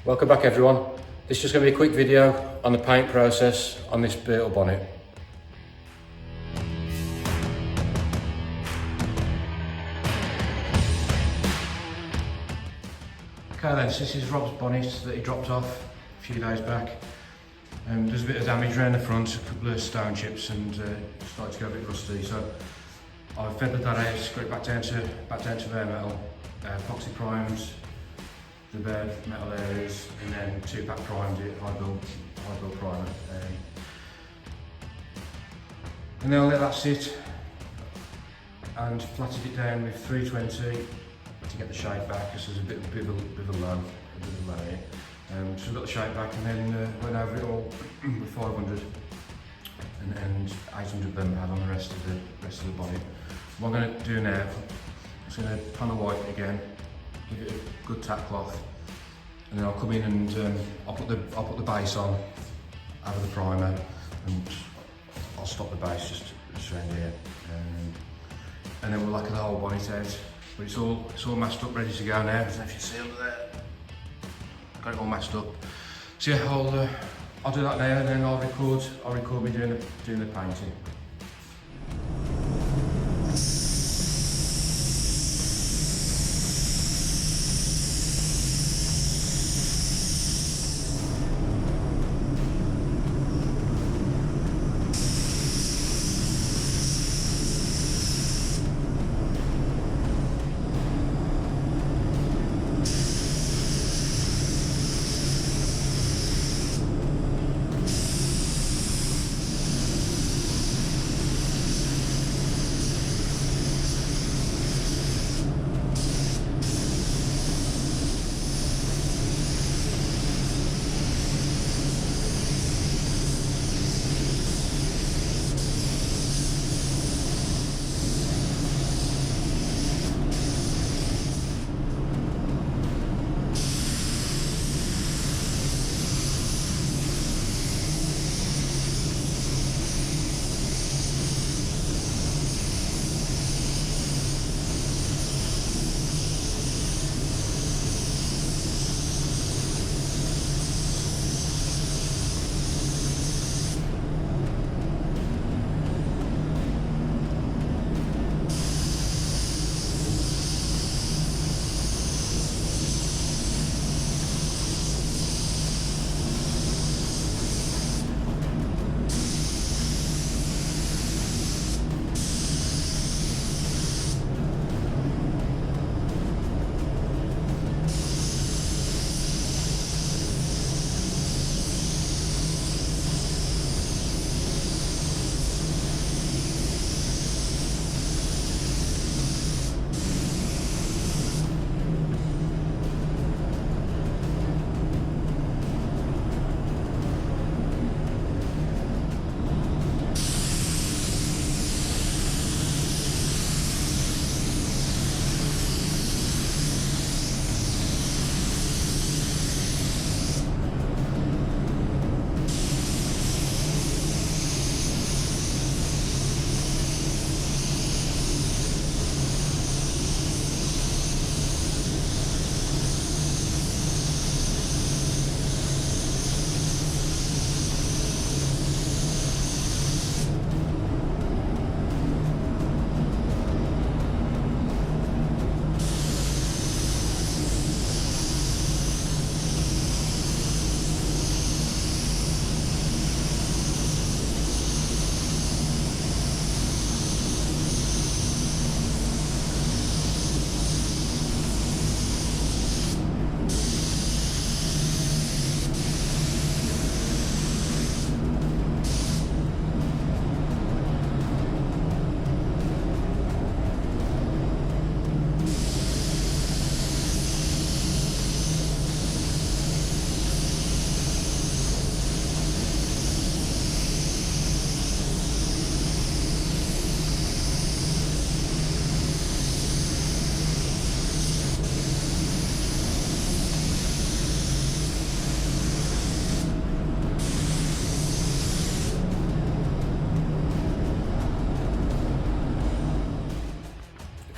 Welcome back everyone. This is just going to be a quick video on the paint process on this Beetle bonnet. Okay then, so this is Rob's bonnet that he dropped off a few days back. There's a bit of damage around the front, a couple of stone chips, and started to go a bit rusty. So I've feathered that out, got it back down to bare metal, epoxy primed the bare metal areas, and then 2-pack primed it, high build primer. And then I'll let that sit and flattened it down with 320 to get the shape back, because there's a bit of a low here. So I got the shape back, and then went over it all with 500 and 800 blend pad on the rest of the bonnet. What I'm going to do now, I'm just going to panel wipe it again, give it a good tack cloth, and then I'll come in and I'll put the base on out of the primer, and I'll stop the base just around here, and then we'll lacquer the whole bonnet out. But it's all masked up, ready to go now. I don't know if you see under there, got it all masked up. So yeah, I'll do that now, and then I'll record me doing the painting.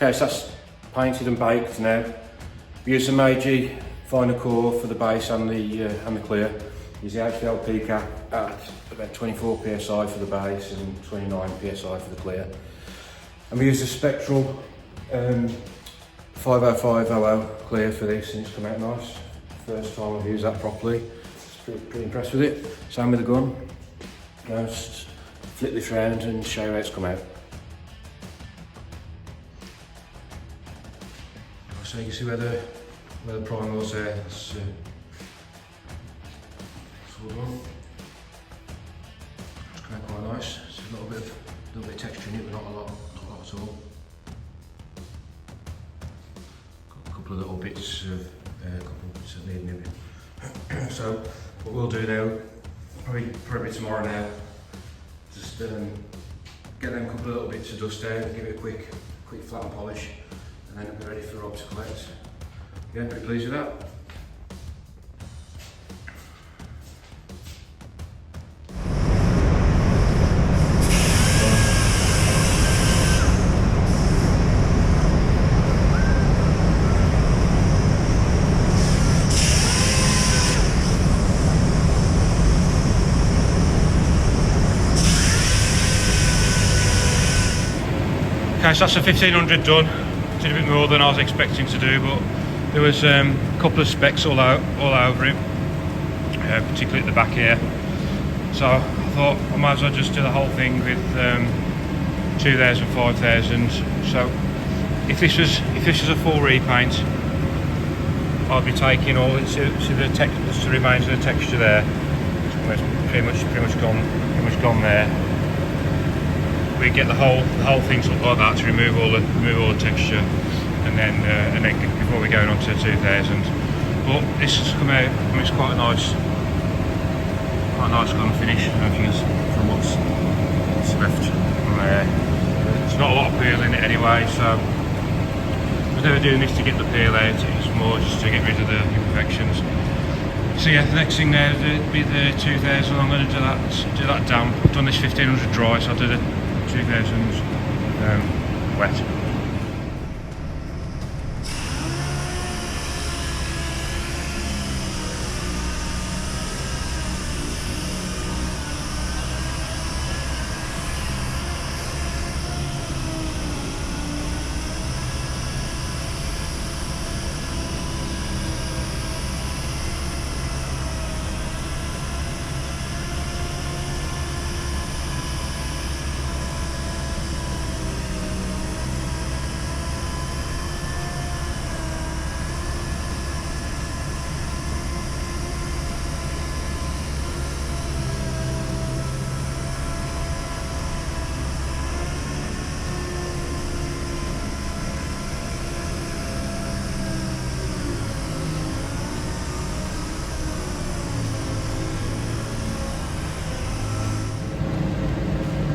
Okay, so that's painted and baked now. We use the Meiji Finer Core for the base and the clear. Use the HVLP cap at about 24 psi for the base and 29 psi for the clear. And we use the Spectral 50500 clear for this, and it's come out nice. First time I've used that properly. Pretty impressed with it. Same with the gun. Now just flip this round and show you how it's come out. So you can see where the prime was there. That's sort of it's come out quite nice. It's a little bit of texture in it, but not a lot at all. Got a couple of little bits of needing it. So what we'll do now, probably tomorrow now, just get them a couple of little bits of dust down, give it a quick flat and polish, and then it'll be ready for Rob to collect. Yeah, pretty pleased with that. Okay, so that's a 1500 done. Did a bit more than I was expecting to do, but there was a couple of specks all over it, particularly at the back here. So I thought I might as well just do the whole thing with 2000, 5000. So if this was a full repaint, I'd be taking all the remains of the texture there. It's pretty much gone there. We get the whole thing sort of like that to remove all the texture, and then before we go on to 2000. But this has come out. I mean, it's quite a nice gun finish. I don't think it's from what's left from there. There's not a lot of peel in it anyway, so I was never doing this to get the peel out. It's more just to get rid of the imperfections. So yeah, the next thing there will be the 2000. I'm going to do that damp. I've done this 1500 dry, so I'll do the 2000 wet.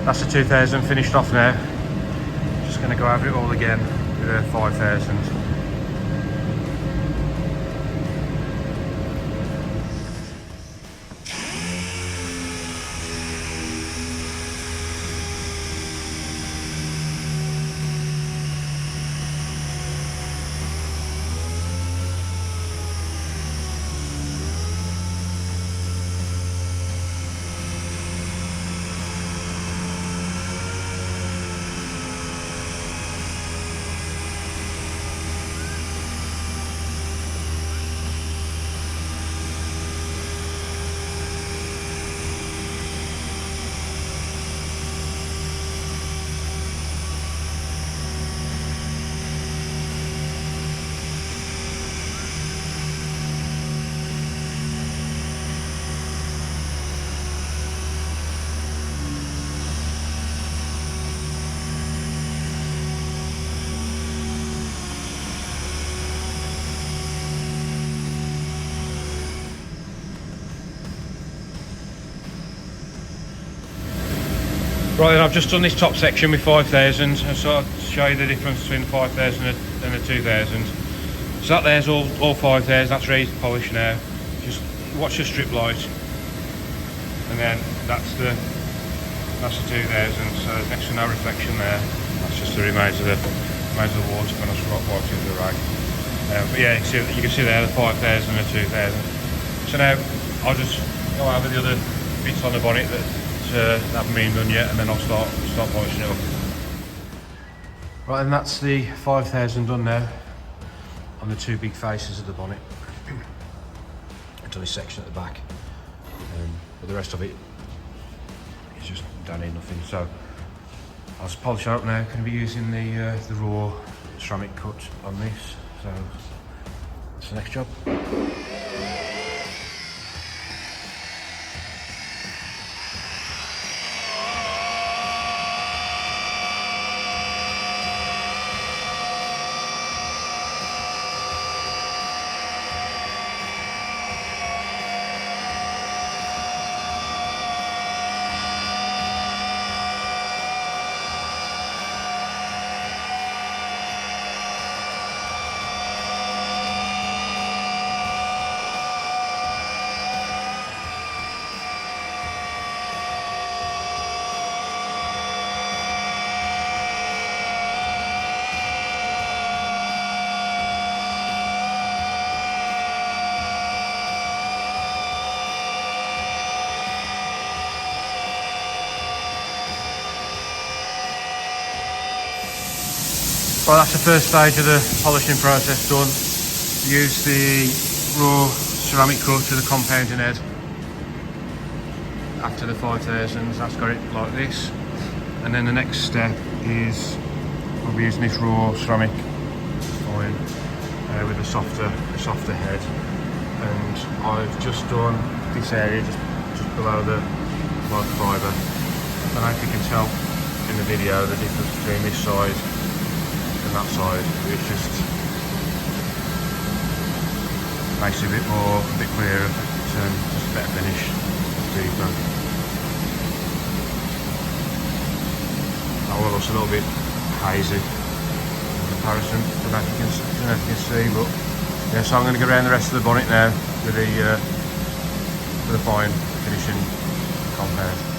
That's the 2000 finished off now. Just going to go over it all again with a 5000. Right, I've just done this top section with 5000, and so I'll show you the difference between the 5000 and the 2000. So that there's all 5000, that's ready to polish now. Just watch the strip light, and then that's the 2000. So next to no reflection there. That's just the remains of the water kind of right into the rag. But yeah, you can see there the 5000 and the 2000. So now I'll just go over the other bits on the bonnet that haven't been done yet, and then I'll start polishing it up. Right, and that's the 5000 done now on the two big faces of the bonnet. Until this section at the back, but the rest of it is just done in nothing. So I'll just polish it up now. Going to be using the raw ceramic cut on this. So that's the next job. Well, that's the first stage of the polishing process done. Use the raw ceramic cut to the compounding head. After the 5000s, that's got it like this. And then the next step is we'll be using this raw ceramic foil with a softer head. And I've just done this area just below the microfiber. I don't know if you can tell in the video the difference between this side and that side. It's just makes it a bit clearer, but just a better finish, deeper. That one looks a little bit hazy in comparison to that you can see, but yeah. So I'm going to go around the rest of the bonnet now with the fine finishing compound.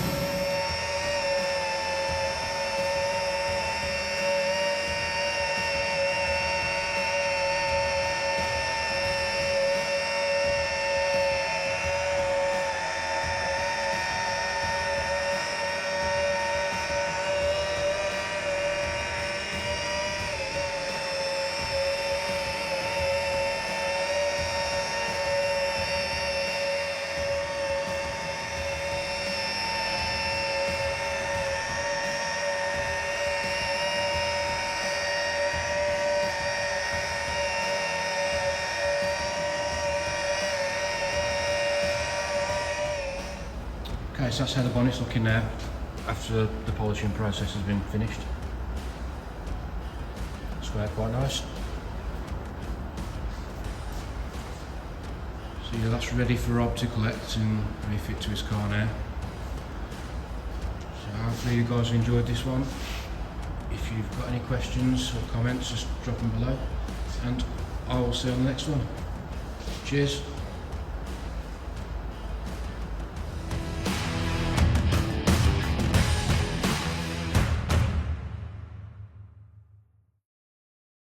Okay, so that's how the bonnet's looking now after the polishing process has been finished. Squared quite nice. So yeah, that's ready for Rob to collect and refit to his car now. So hopefully you guys enjoyed this one. If you've got any questions or comments, just drop them below, and I will see you on the next one. Cheers.